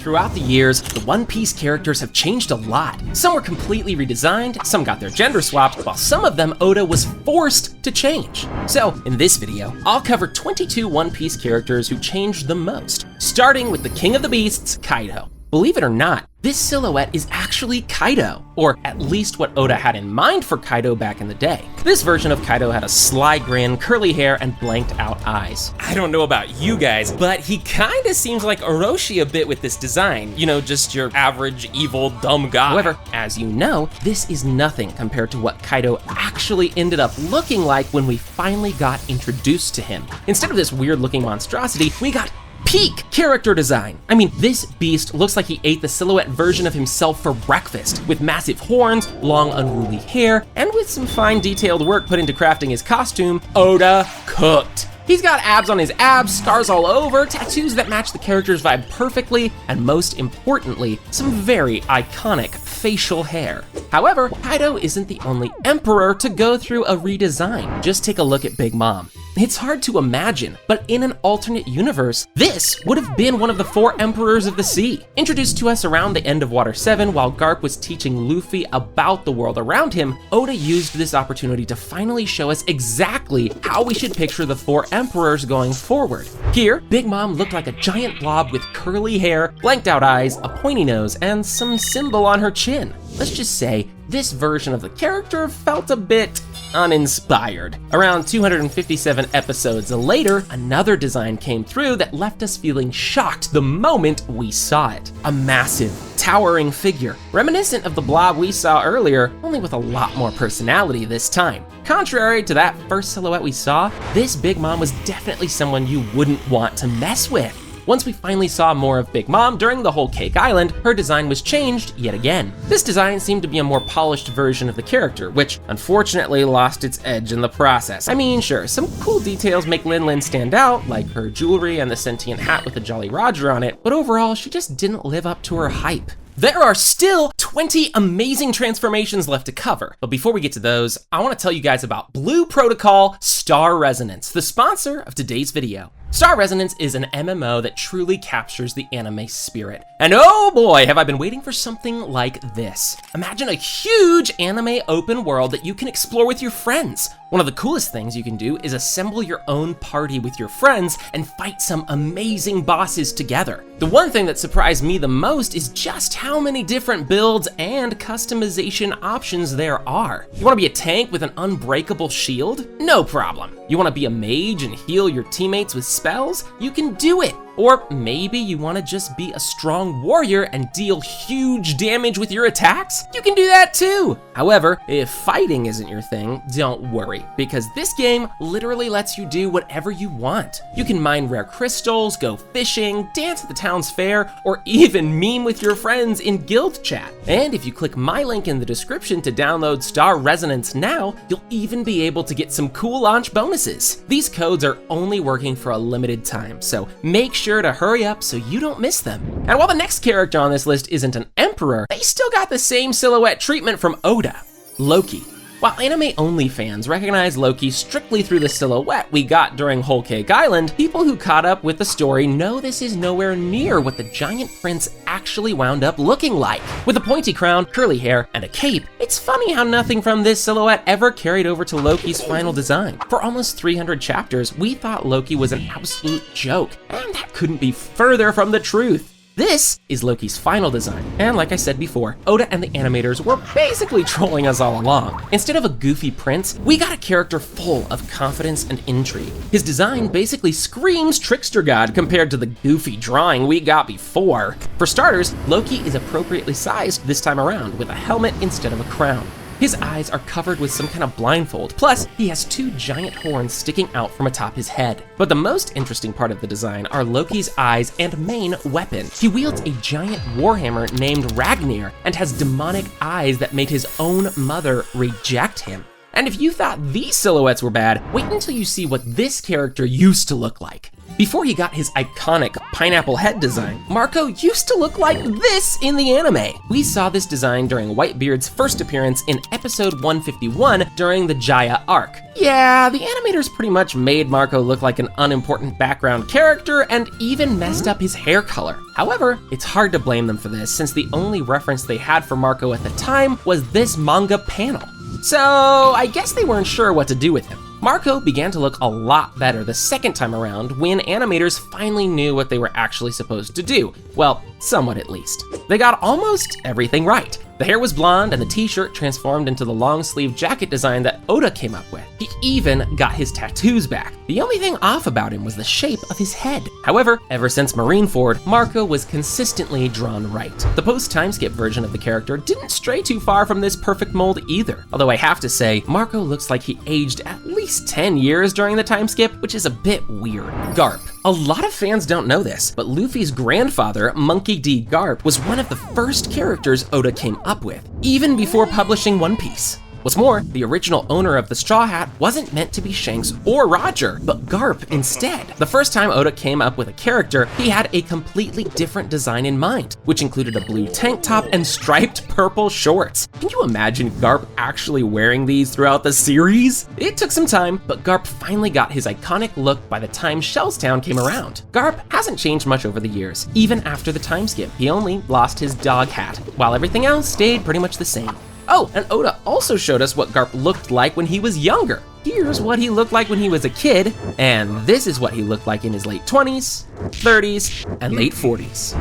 Throughout the years, the One Piece characters have changed a lot. Some were completely redesigned, some got their gender swapped, while some of them Oda was forced to change. So, in this video, I'll cover 22 One Piece characters who changed the most, starting with the king of the beasts, Kaido. Believe it or not, this silhouette is actually Kaido, or at least what Oda had in mind for Kaido back in the day. This version of Kaido had a sly grin, curly hair, and blanked out eyes. I don't know about you guys, but he kinda seems like Orochi a bit with this design. You know, just your average evil dumb guy. However, as you know, this is nothing compared to what Kaido actually ended up looking like when we finally got introduced to him. Instead of this weird looking monstrosity, we got peak character design. I mean, this beast looks like he ate the silhouette version of himself for breakfast, with massive horns, long unruly hair, and with some fine detailed work put into crafting his costume, Oda cooked. He's got abs on his abs, scars all over, tattoos that match the character's vibe perfectly, and most importantly, some very iconic facial hair. However, Kaido isn't the only emperor to go through a redesign. Just take a look at Big Mom. It's hard to imagine, but in an alternate universe, this would have been one of the 4 emperors of the sea. Introduced to us around the end of Water 7 while Garp was teaching Luffy about the world around him, Oda used this opportunity to finally show us exactly how we should picture the 4 emperors going forward. Here, Big Mom looked like a giant blob with curly hair, blanked out eyes, a pointy nose, and some symbol on her chin. Let's just say, this version of the character felt a bit uninspired. Around 257 episodes later, another design came through that left us feeling shocked the moment we saw it. A massive, towering figure, reminiscent of the blob we saw earlier, only with a lot more personality this time. Contrary to that first silhouette we saw, this Big Mom was definitely someone you wouldn't want to mess with. Once we finally saw more of Big Mom during the whole Cake Island, her design was changed yet again. This design seemed to be a more polished version of the character, which unfortunately lost its edge in the process. I mean, sure, some cool details make Lin Lin stand out, like her jewelry and the sentient hat with the Jolly Roger on it, but overall, she just didn't live up to her hype. There are still 20 amazing transformations left to cover, but before we get to those, I want to tell you guys about Blue Protocol Star Resonance, the sponsor of today's video. Star Resonance is an MMO that truly captures the anime spirit. And oh boy, have I been waiting for something like this. Imagine a huge anime open world that you can explore with your friends. One of the coolest things you can do is assemble your own party with your friends and fight some amazing bosses together. The one thing that surprised me the most is just how many different builds and customization options there are. You want to be a tank with an unbreakable shield? No problem. You want to be a mage and heal your teammates with spells? You can do it. Or maybe you want to just be a strong warrior and deal huge damage with your attacks? You can do that too. However, if fighting isn't your thing, don't worry, because this game literally lets you do whatever you want. You can mine rare crystals, go fishing, dance at the town's fair, or even meme with your friends in guild chat. And if you click my link in the description to download Star Resonance now, you'll even be able to get some cool launch bonuses. These codes are only working for a limited time, so make sure to hurry up so you don't miss them. And while the next character on this list isn't an emperor, they still got the same silhouette treatment from Oda, Loki. While anime-only fans recognize Loki strictly through the silhouette we got during Whole Cake Island, people who caught up with the story know this is nowhere near what the giant prince actually wound up looking like. With a pointy crown, curly hair, and a cape, it's funny how nothing from this silhouette ever carried over to Loki's final design. For almost 300 chapters, we thought Loki was an absolute joke, and that couldn't be further from the truth. This is Loki's final design, and like I said before, Oda and the animators were basically trolling us all along. Instead of a goofy prince, we got a character full of confidence and intrigue. His design basically screams trickster god compared to the goofy drawing we got before. For starters, Loki is appropriately sized this time around, with a helmet instead of a crown. His eyes are covered with some kind of blindfold, plus he has 2 giant horns sticking out from atop his head. But the most interesting part of the design are Loki's eyes and main weapon. He wields a giant warhammer named Ragnir and has demonic eyes that made his own mother reject him. And if you thought these silhouettes were bad, wait until you see what this character used to look like. Before he got his iconic pineapple head design, Marco used to look like this in the anime. We saw this design during Whitebeard's first appearance in episode 151 during the Jaya arc. Yeah, the animators pretty much made Marco look like an unimportant background character and even messed up his hair color. However, it's hard to blame them for this since the only reference they had for Marco at the time was this manga panel. So I guess they weren't sure what to do with him. Marco began to look a lot better the second time around when animators finally knew what they were actually supposed to do. Well, somewhat at least. They got almost everything right. The hair was blonde and the t-shirt transformed into the long sleeve jacket design that Oda came up with. He even got his tattoos back. The only thing off about him was the shape of his head. However, ever since Marineford, Marco was consistently drawn right. The post-time skip version of the character didn't stray too far from this perfect mold either. Although I have to say, Marco looks like he aged at least 10 years during the time skip, which is a bit weird. Garp. A lot of fans don't know this, but Luffy's grandfather, Monkey D. Garp, was one of the first characters Oda came up with, even before publishing One Piece. What's more, the original owner of the Straw Hat wasn't meant to be Shanks or Roger, but Garp instead. The first time Oda came up with a character, he had a completely different design in mind, which included a blue tank top and striped purple shorts. Can you imagine Garp actually wearing these throughout the series? It took some time, but Garp finally got his iconic look by the time Shellstown came around. Garp hasn't changed much over the years, even after the time skip. He only lost his dog hat, while everything else stayed pretty much the same. Oh, and Oda also showed us what Garp looked like when he was younger. Here's what he looked like when he was a kid, and this is what he looked like in his late 20s, 30s, and late 40s.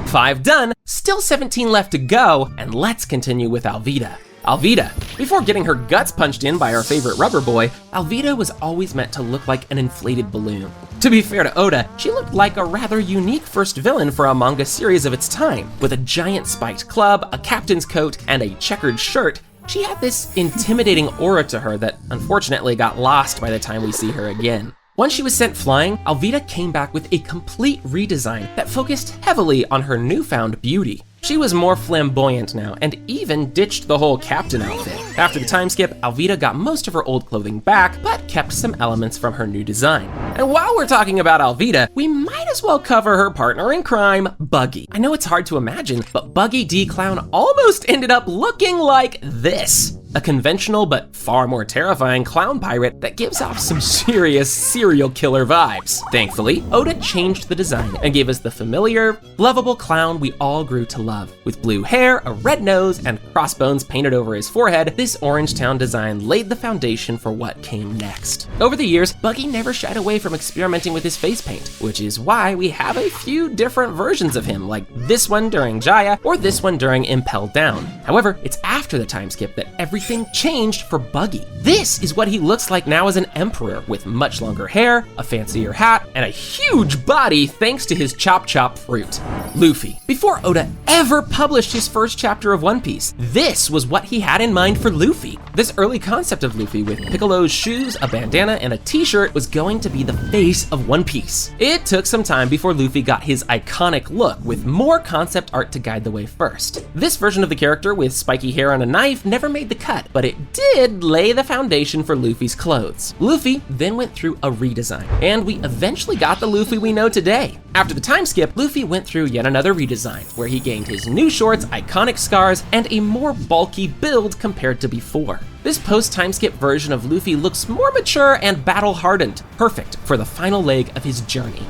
5 done, still 17 left to go, and let's continue with Alvida. Alvida. Before getting her guts punched in by our favorite rubber boy, Alvida was always meant to look like an inflated balloon. To be fair to Oda, she looked like a rather unique first villain for a manga series of its time. With a giant spiked club, a captain's coat, and a checkered shirt, she had this intimidating aura to her that unfortunately got lost by the time we see her again. Once she was sent flying, Alvida came back with a complete redesign that focused heavily on her newfound beauty. She was more flamboyant now, and even ditched the whole captain outfit. After the time skip, Alvida got most of her old clothing back, but kept some elements from her new design. And while we're talking about Alvida, we might as well cover her partner in crime, Buggy. I know it's hard to imagine, but Buggy D. Clown almost ended up looking like this. A conventional but far more terrifying clown pirate that gives off some serious serial killer vibes. Thankfully, Oda changed the design and gave us the familiar, lovable clown we all grew to love. With blue hair, a red nose, and crossbones painted over his forehead, this Orangetown design laid the foundation for what came next. Over the years, Buggy never shied away from experimenting with his face paint, which is why we have a few different versions of him, like this one during Jaya or this one during Impel Down. However, it's after the time skip that everything changed for Buggy. This is what he looks like now as an emperor, with much longer hair, a fancier hat, and a huge body thanks to his chop fruit. Luffy. Before Oda ever published his first chapter of One Piece, this was what he had in mind for Luffy. This early concept of Luffy with Piccolo's shoes, a bandana, and a t-shirt was going to be the face of One Piece. It took some time before Luffy got his iconic look, with more concept art to guide the way first. This version of the character with spiky hair and a knife never made the cut, but it did lay the foundation for Luffy's clothes. Luffy then went through a redesign, and we eventually got the Luffy we know today. After the time skip, Luffy went through yet another redesign, where he gained his new shorts, iconic scars, and a more bulky build compared to before. This post-time skip version of Luffy looks more mature and battle-hardened, perfect for the final leg of his journey.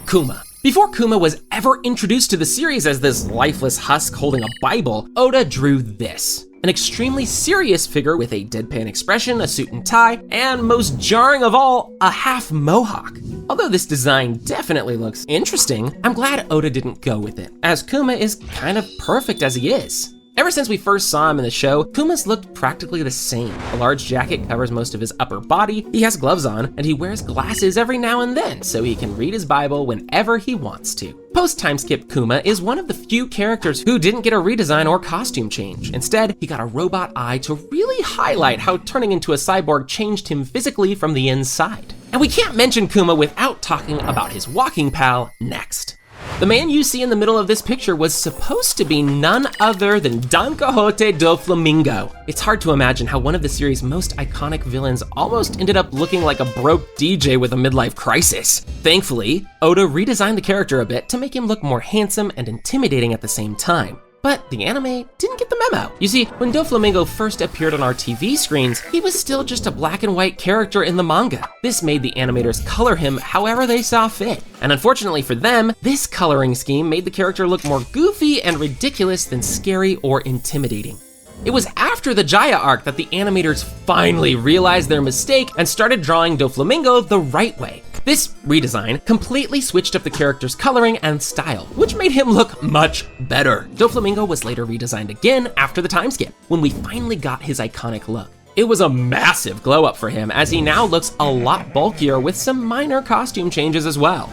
Kuma. Before Kuma was ever introduced to the series as this lifeless husk holding a Bible, Oda drew this. An extremely serious figure with a deadpan expression, a suit and tie, and most jarring of all, a half mohawk. Although this design definitely looks interesting, I'm glad Oda didn't go with it, as Kuma is kind of perfect as he is. Ever since we first saw him in the show, Kuma's looked practically the same. A large jacket covers most of his upper body, he has gloves on, and he wears glasses every now and then so he can read his Bible whenever he wants to. Post-time skip Kuma is one of the few characters who didn't get a redesign or costume change. Instead, he got a robot eye to really highlight how turning into a cyborg changed him physically from the inside. And we can't mention Kuma without talking about his walking pal next. The man you see in the middle of this picture was supposed to be none other than Don Quixote 𝗕𝗲𝗏𝗡𝗍. It's hard to imagine how one of the series' most iconic villains almost ended up looking like a broke DJ with a midlife crisis. Thankfully, Oda redesigned the character a bit to make him look more handsome and intimidating at the same time. But the anime didn't get the memo. You see, when 𝗕𝗲𝗏𝗏𝗏 first appeared on our TV screens, he was still just a black and white character in the manga. This made the animators color him however they saw fit. And unfortunately for them, this coloring scheme made the character look more goofy and ridiculous than scary or intimidating. It was after the Jaya arc that the animators finally realized their mistake and started drawing 𝗕𝗲𝗏𝗏𝗏 the right way. This redesign completely switched up the character's coloring and style, which made him look much better. 𝗕𝗲𝗏𝗏𝗏 was later redesigned again after the time skip, when we finally got his iconic look. It was a massive glow up for him, as he now looks a lot bulkier with some minor costume changes as well.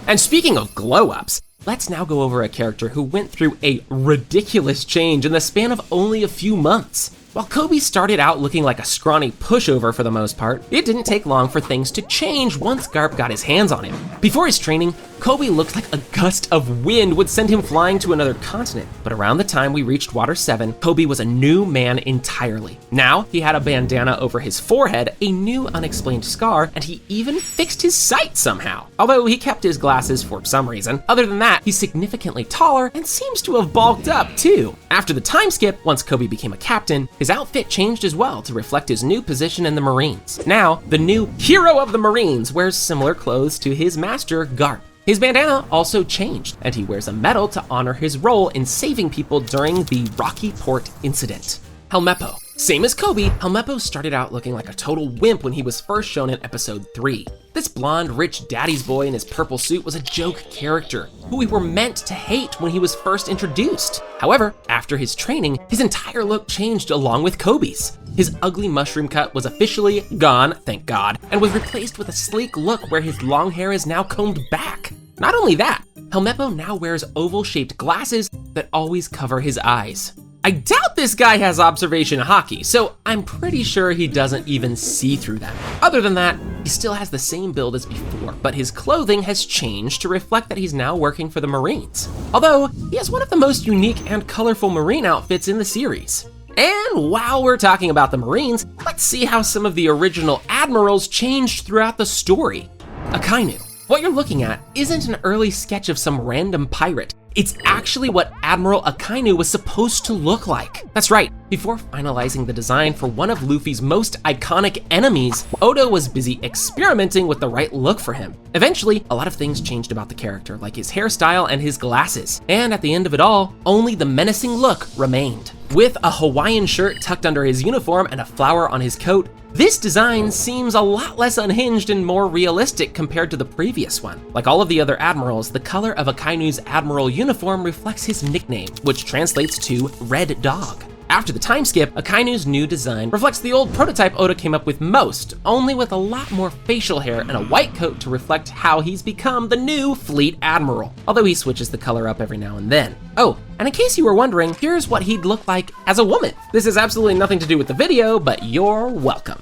And speaking of glow ups, let's now go over a character who went through a ridiculous change in the span of only a few months. While Kobe started out looking like a scrawny pushover for the most part, it didn't take long for things to change once Garp got his hands on him. Before his training, Kobe looked like a gust of wind would send him flying to another continent. But around the time we reached Water 7, Kobe was a new man entirely. Now, he had a bandana over his forehead, a new unexplained scar, and he even fixed his sight somehow. Although he kept his glasses for some reason. Other than that, he's significantly taller and seems to have bulked up too. After the time skip, once Kobe became a captain, his outfit changed as well to reflect his new position in the Marines. Now, the new hero of the Marines wears similar clothes to his master, Garp. His bandana also changed, and he wears a medal to honor his role in saving people during the Rocky Port incident. 𝗲𝗏𝗏𝗏. Same as Kobe, 𝗲𝗏𝗏𝗏 started out looking like a total wimp when he was first shown in episode 3. This blonde, rich daddy's boy in his purple suit was a joke character, who we were meant to hate when he was first introduced. However, after his training, his entire look changed along with Kobe's. His ugly mushroom cut was officially gone, thank God, and was replaced with a sleek look where his long hair is now combed back. Not only that, 𝗲𝗏𝗏𝗏𝗏 now wears oval-shaped glasses that always cover his eyes. I doubt this guy has observation hockey, so I'm pretty sure he doesn't even see through them. Other than that, he still has the same build as before, but his clothing has changed to reflect that he's now working for the Marines. Although, he has one of the most unique and colorful Marine outfits in the series. And while we're talking about the Marines, let's see how some of the original admirals changed throughout the story. Akainu. What you're looking at isn't an early sketch of some random pirate. It's actually what Admiral Akainu was supposed to look like. That's right, before finalizing the design for one of Luffy's most iconic enemies, Oda was busy experimenting with the right look for him. Eventually, a lot of things changed about the character, like his hairstyle and his glasses. And at the end of it all, only the menacing look remained. With a Hawaiian shirt tucked under his uniform and a flower on his coat, this design seems a lot less unhinged and more realistic compared to the previous one. Like all of the other admirals, the color of Akainu's admiral uniform reflects his nickname, which translates to Red Dog. After the time skip, Akainu's new design reflects the old prototype Oda came up with most, only with a lot more facial hair and a white coat to reflect how he's become the new Fleet Admiral, although he switches the color up every now and then. Oh, and in case you were wondering, here's what he'd look like as a woman. This has absolutely nothing to do with the video, but you're welcome.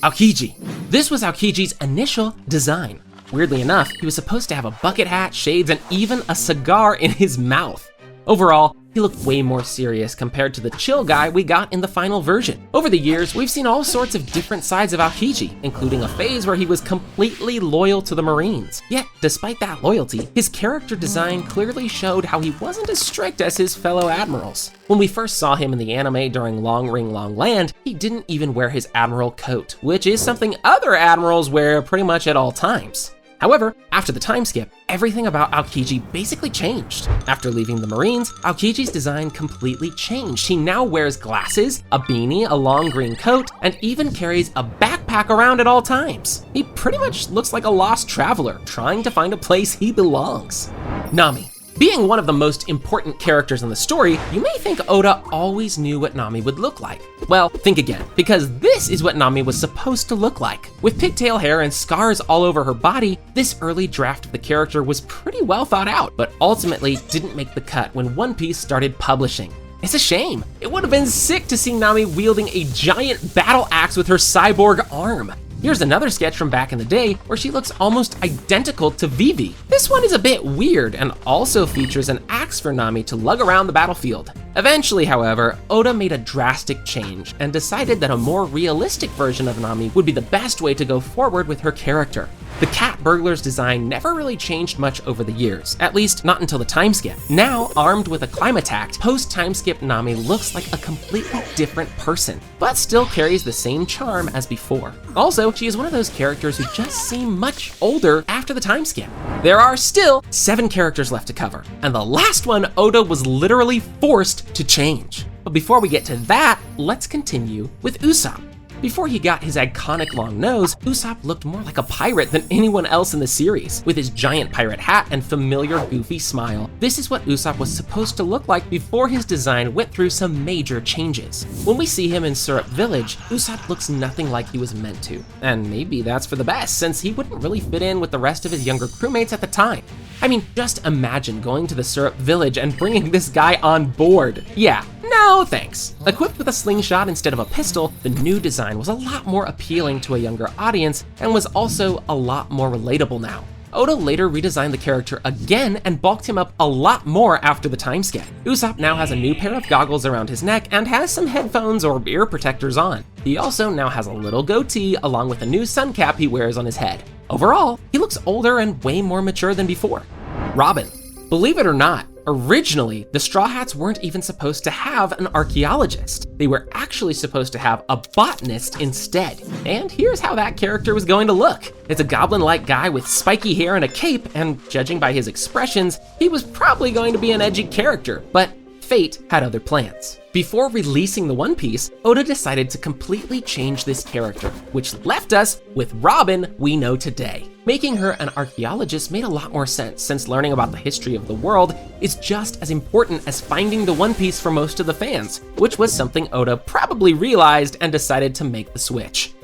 Aokiji. This was Aokiji's initial design. Weirdly enough, he was supposed to have a bucket hat, shades, and even a cigar in his mouth. Overall, he looked way more serious compared to the chill guy we got in the final version. Over the years, we've seen all sorts of different sides of Aokiji, including a phase where he was completely loyal to the Marines. Yet, despite that loyalty, his character design clearly showed how he wasn't as strict as his fellow admirals. When we first saw him in the anime during Long Ring Long Land, he didn't even wear his admiral coat, which is something other admirals wear pretty much at all times. However, after the time skip, everything about Aokiji basically changed. After leaving the Marines, Aokiji's design completely changed. He now wears glasses, a beanie, a long green coat, and even carries a backpack around at all times. He pretty much looks like a lost traveler trying to find a place he belongs. Nami. Being one of the most important characters in the story, you may think Oda always knew what Nami would look like. Well, think again, because this is what Nami was supposed to look like. With pigtail hair and scars all over her body, this early draft of the character was pretty well thought out, but ultimately didn't make the cut when One Piece started publishing. It's a shame. It would have been sick to see Nami wielding a giant battle axe with her cyborg arm. Here's another sketch from back in the day where she looks almost identical to Vivi. This one is a bit weird and also features an axe for Nami to lug around the battlefield. Eventually, however, Oda made a drastic change and decided that a more realistic version of Nami would be the best way to go forward with her character. The cat burglar's design never really changed much over the years, at least not until the time skip. Now, armed with a Climatact, post-time skip Nami looks like a completely different person, but still carries the same charm as before. Also, she is one of those characters who just seem much older after the time skip. There are still 7 characters left to cover, and the last one Oda was literally forced to change. But before we get to that, let's continue with Usopp. Before he got his iconic long nose, Usopp looked more like a pirate than anyone else in the series, with his giant pirate hat and familiar goofy smile. This is what Usopp was supposed to look like before his design went through some major changes. When we see him in Syrup Village, Usopp looks nothing like he was meant to. And maybe that's for the best, since he wouldn't really fit in with the rest of his younger crewmates at the time. I mean, just imagine going to the Syrup Village and bringing this guy on board. Yeah, no thanks. Equipped with a slingshot instead of a pistol, the new design was a lot more appealing to a younger audience and was also a lot more relatable now. Oda later redesigned the character again and bulked him up a lot more after the time skip. Usopp now has a new pair of goggles around his neck and has some headphones or ear protectors on. He also now has a little goatee along with a new sun cap he wears on his head. Overall, he looks older and way more mature than before. Robin. Believe it or not, originally, the Straw Hats weren't even supposed to have an archaeologist. They were actually supposed to have a botanist instead. And here's how that character was going to look. It's a goblin-like guy with spiky hair and a cape, and judging by his expressions, he was probably going to be an edgy character, but fate had other plans. Before releasing the One Piece, Oda decided to completely change this character, which left us with Robin we know today. Making her an archaeologist made a lot more sense, since learning about the history of the world is just as important as finding the One Piece for most of the fans, which was something Oda probably realized and decided to make the switch.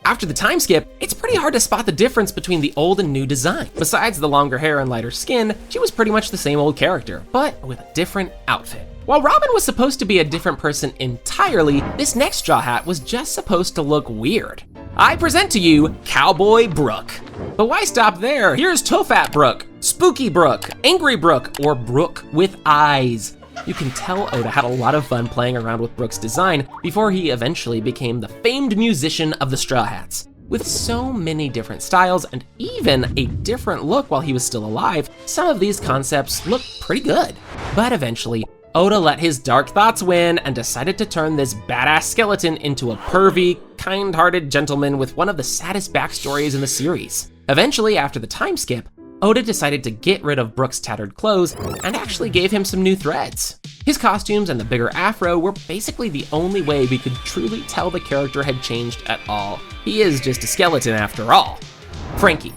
After the time skip, it's pretty hard to spot the difference between the old and new design. Besides the longer hair and lighter skin, she was pretty much the same old character, but with a different outfit. While Robin was supposed to be a different person entirely, this next Straw Hat was just supposed to look weird. I present to you Cowboy Brook. But why stop there? Here's Tophat Brook, Spooky Brook, Angry Brook, or Brook with Eyes. You can tell Oda had a lot of fun playing around with Brook's design before he eventually became the famed musician of the Straw Hats. With so many different styles and even a different look while he was still alive, some of these concepts look pretty good. But eventually, Oda let his dark thoughts win and decided to turn this badass skeleton into a pervy, kind-hearted gentleman with one of the saddest backstories in the series. Eventually, after the time skip, Oda decided to get rid of Brook's tattered clothes and actually gave him some new threads. His costumes and the bigger afro were basically the only way we could truly tell the character had changed at all. He is just a skeleton after all. Franky.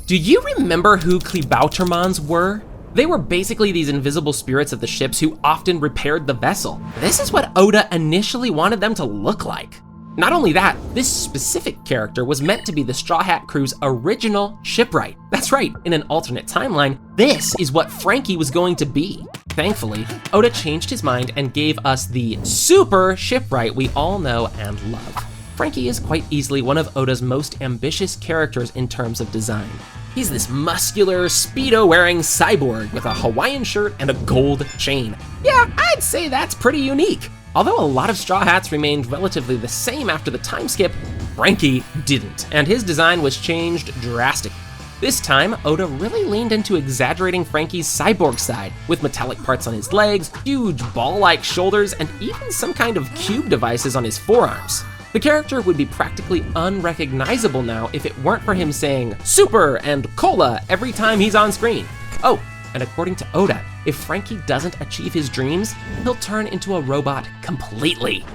Do you remember who 𝗕𝗲𝗰𝗄𝗏𝗄𝗏s were? They were basically these invisible spirits of the ships who often repaired the vessel. This is what Oda initially wanted them to look like. Not only that, this specific character was meant to be the Straw Hat crew's original shipwright. That's right, in an alternate timeline, this is what Franky was going to be. Thankfully, Oda changed his mind and gave us the super shipwright we all know and love. Franky is quite easily one of Oda's most ambitious characters in terms of design. He's this muscular, Speedo-wearing cyborg with a Hawaiian shirt and a gold chain. Yeah, I'd say that's pretty unique. Although a lot of Straw Hats remained relatively the same after the time skip, Franky didn't, and his design was changed drastically. This time, Oda really leaned into exaggerating Franky's cyborg side, with metallic parts on his legs, huge ball-like shoulders, and even some kind of cube devices on his forearms. The character would be practically unrecognizable now if it weren't for him saying "super" and "cola" every time he's on screen. Oh, and according to Oda, if Franky doesn't achieve his dreams, he'll turn into a robot completely.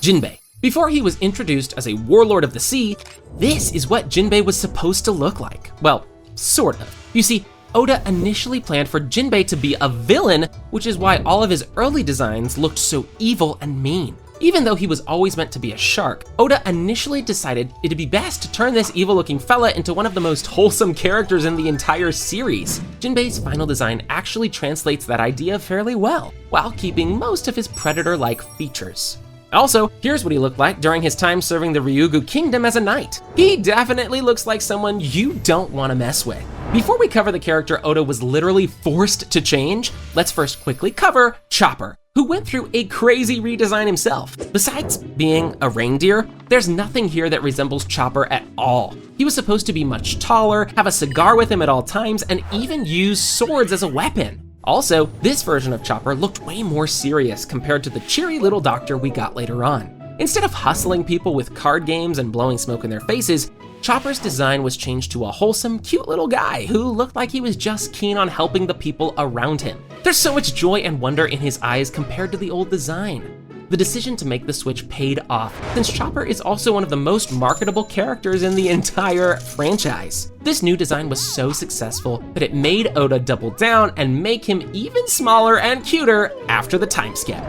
Jinbei. Before he was introduced as a warlord of the sea, this is what Jinbei was supposed to look like. Well, sort of. You see, Oda initially planned for Jinbei to be a villain, which is why all of his early designs looked so evil and mean. Even though he was always meant to be a shark, Oda initially decided it'd be best to turn this evil-looking fella into one of the most wholesome characters in the entire series. Jinbei's final design actually translates that idea fairly well, while keeping most of his predator-like features. Also, here's what he looked like during his time serving the Ryugu Kingdom as a knight. He definitely looks like someone you don't want to mess with. Before we cover the character Oda was literally forced to change, let's first quickly cover Chopper, who went through a crazy redesign himself. Besides being a reindeer, there's nothing here that resembles Chopper at all. He was supposed to be much taller, have a cigar with him at all times, and even use swords as a weapon. Also, this version of Chopper looked way more serious compared to the cheery little doctor we got later on. Instead of hustling people with card games and blowing smoke in their faces, Chopper's design was changed to a wholesome, cute little guy who looked like he was just keen on helping the people around him. There's so much joy and wonder in his eyes compared to the old design. The decision to make the switch paid off, since Chopper is also one of the most marketable characters in the entire franchise. This new design was so successful that it made Oda double down and make him even smaller and cuter after the time skip.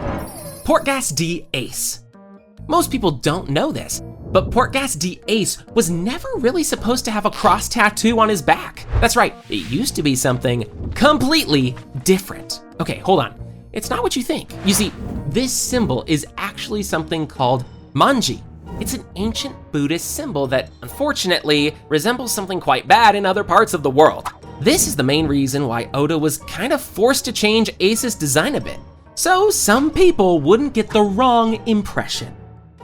Portgas D Ace. Most people don't know this, but Portgas D Ace was never really supposed to have a cross tattoo on his back. That's right, it used to be something completely different. Okay, hold on. It's not what you think. You see, this symbol is actually something called manji. It's an ancient Buddhist symbol that, unfortunately, resembles something quite bad in other parts of the world. This is the main reason why Oda was kind of forced to change Ace's design a bit, so some people wouldn't get the wrong impression.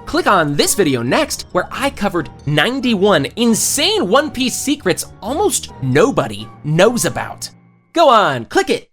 Click on this video next, where I covered 91 insane One Piece secrets almost nobody knows about. Go on, click it.